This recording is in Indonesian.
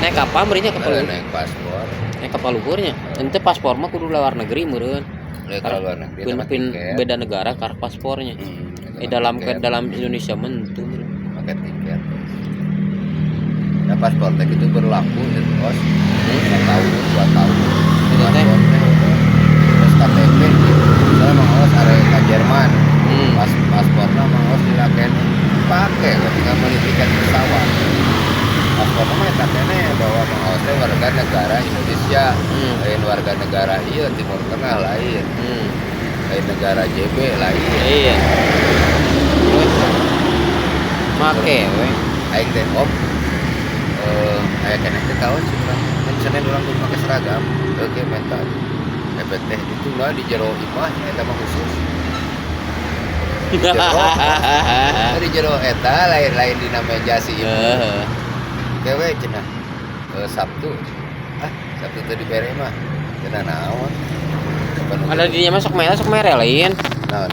Naik kapal berinya kapal. Naik paspor. Naik kapal luhurnya. Ente paspor mah kudu luar negeri meureun. Kalau luar negeri sama Pin tiket. beda negara karena paspornya. Dalam Indonesia mentu. Pakai tiket. Nah paspor teh itu berlaku di kos 1 tahun 2 tahun. Paspornya terus KTP misalnya mengurus area ke Jerman. Paspornya mengurus di laken pakai ketika beli tiket pesawat. Paspornya mah katanya bahwa mengurusnya warga negara Indonesia, lain warga negara iya Timur Tengah lain, lain negara JB lain. Iya. Make we. Aing teh om aya keneh teh tahu sih urang. Mun Senin urang kudu make seragam, oke mental. Ebet teh itu lah di jero imah eta mah khusus. Di jero eta lain dina meja si imah. Kewe cenah. Sabtu. Sabtu teh dibere mah. Cenah naon? Ada dinya masuk mere lain.